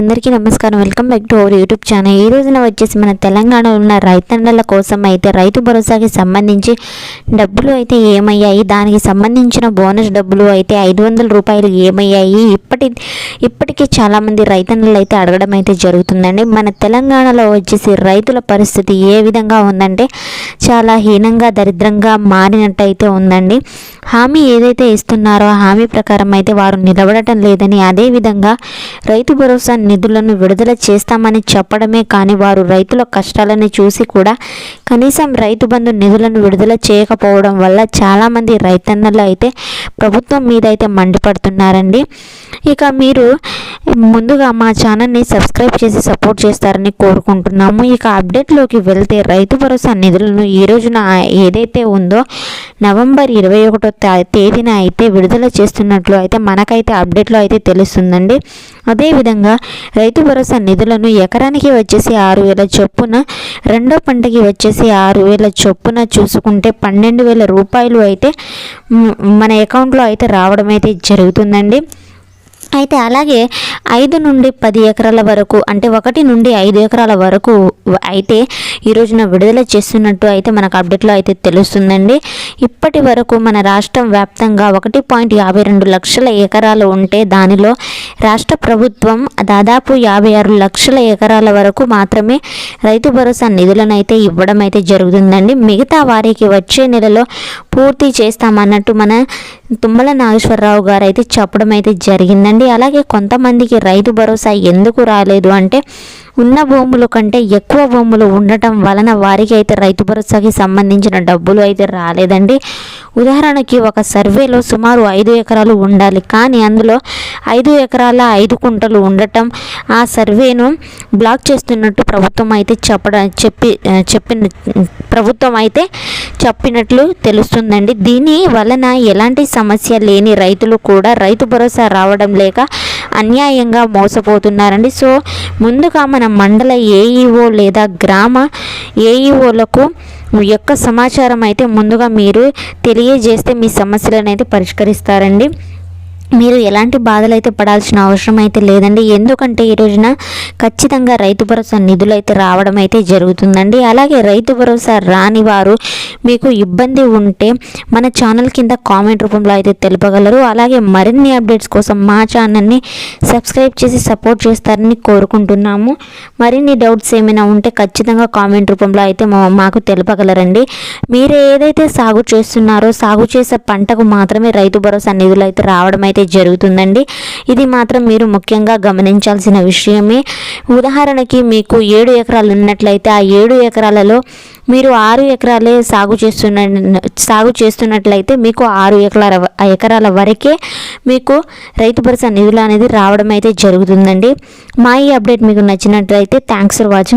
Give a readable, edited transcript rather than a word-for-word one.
అందరికీ నమస్కారం. Welcome back to our YouTube channel. ఈ రోజున వచ్చేసి మన తెలంగాణలో ఉన్న రైతన్నల కోసం అయితే రైతు భరోసాకి సంబంధించి డబ్బులు అయితే ఏమయ్యాయి, దానికి సంబంధించిన బోనస్ డబ్బులు అయితే 500 రూపాయలు ఏమయ్యాయి, ఇప్పటికీ చాలామంది రైతన్నలు అయితే అడగడం అయితే జరుగుతుందండి. మన తెలంగాణలో వచ్చేసి రైతుల పరిస్థితి ఏ విధంగా ఉందంటే చాలా హీనంగా దరిద్రంగా మారినట్టయితే ఉందండి. హామీ ఏదైతే ఇస్తున్నారో హామీ ప్రకారం అయితే వారు నిలబడటం లేదని, అదేవిధంగా రైతు భరోసా నిధులను విడుదల చేస్తామని చెప్పడమే కానీ వారు రైతుల కష్టాలను చూసి కూడా కనీసం రైతు బంధు నిధులను విడుదల చేయకపోవడం వల్ల చాలామంది రైతన్నలు అయితే ప్రభుత్వం మీద అయితే మండిపడుతున్నారండి. ఇక మీరు ముందుగా మా ఛానల్ని సబ్స్క్రైబ్ చేసి సపోర్ట్ చేస్తారని కోరుకుంటున్నాము. ఇక అప్డేట్లోకి వెళ్తే రైతు భరోసా నిధులను ఈ రోజున ఏదైతే ఉందో నవంబర్ 21వ తేదీన అయితే విడుదల చేస్తున్నట్లు అయితే మనకైతే అప్డేట్లో అయితే తెలుస్తుందండి. అదేవిధంగా రైతు భరోసా నిధులను ఎకరానికి వచ్చేసి 6,000 చొప్పున, రెండో పంటకి వచ్చేసి 6,000 చొప్పున చూసుకుంటే 12,000 రూపాయలు అయితే మన అకౌంట్లో అయితే రావడం అయితే జరుగుతుందండి. అయితే అలాగే 5 నుండి 10 ఎకరాల వరకు, అంటే 1 నుండి 5 ఎకరాల వరకు అయితే ఈ రోజున విడుదల చేస్తున్నట్టు అయితే మనకు అప్డేట్లో అయితే తెలుస్తుందండి. ఇప్పటి వరకు మన రాష్ట్రం వ్యాప్తంగా 1.52 లక్షల ఎకరాలు ఉంటే దానిలో రాష్ట్ర ప్రభుత్వం దాదాపు 56 లక్షల ఎకరాల వరకు మాత్రమే రైతు భరోసా నిధులను అయితే ఇవ్వడం అయితే జరుగుతుందండి. మిగతా వారికి వచ్చే నెలలో పూర్తి చేస్తామన్నట్టు మన తుమ్మల నాగేశ్వరరావు గారు అయితే చెప్పడం అయితే జరిగిందండి. అలాగే కొంతమందికి రైతు భరోసా ఎందుకు రాలేదు అంటే ఉన్న భూముల కంటే ఎక్కువ భూములు ఉండటం వలన వారికి అయితే రైతు భరోసాకి సంబంధించిన డబ్బులు అయితే రాలేదండి. ఉదాహరణకి ఒక సర్వేలో సుమారు 5 ఎకరాలు ఉండాలి, కానీ అందులో 5 ఎకరాల 5 కుంటలు ఉండటం ఆ సర్వేను బ్లాక్ చేస్తున్నట్టు ప్రభుత్వం అయితే చెప్పినట్లు తెలుస్తుందండి. దీని వలన ఎలాంటి సమస్య లేని రైతులు కూడా రైతు భరోసా రావడం లేక అన్యాయంగా మోసపోతున్నారండి. సో ముందుగా మన మండల ఏఈఓ లేదా గ్రామ ఏఈఓలకు యొక్క సమాచారం అయితే ముందుగా మీరు తెలియజేస్తే మీ సమస్యలను అయితే పరిష్కరిస్తారండి. మీరు ఎలాంటి బాధలు అయితే పడాల్సిన అవసరం అయితే లేదండి. ఎందుకంటే ఈ రోజున ఖచ్చితంగా రైతు భరోసా నిధులు అయితే రావడం అయితే జరుగుతుందండి. అలాగే రైతు భరోసా రాని వారు మీకు ఇబ్బంది ఉంటే మన ఛానల్ కింద కామెంట్ రూపంలో అయితే తెలుపగలరు. అలాగే మరిన్ని అప్డేట్స్ కోసం మా ఛానల్ని సబ్స్క్రైబ్ చేసి సపోర్ట్ చేస్తారని కోరుకుంటున్నాము. మరిన్ని డౌట్స్ ఏమైనా ఉంటే ఖచ్చితంగా కామెంట్ రూపంలో అయితే మాకు తెలుపగలరండి. మీరు ఏదైతే సాగు చేస్తున్నారో సాగు చేసే పంటకు మాత్రమే రైతు భరోసా నిధులు అయితే రావడం అయితే జరుగుతుందండి. ఇది మాత్రం మీరు ముఖ్యంగా గమనించాల్సిన విషయమే. ఉదాహరణకి మీకు 7 ఎకరాలు ఉన్నట్లయితే ఆ 7 ఎకరాలలో మీరు 6 ఎకరాలే సాగు చేస్తున్నట్లయితే మీకు 6 ఎకరాల వరకే మీకు రైతు భరోసా నిధులు అనేది రావడం అయితే జరుగుతుందండి. మా ఈ అప్డేట్ మీకు నచ్చినట్లయితే థ్యాంక్స్ ఫర్ వాచింగ్.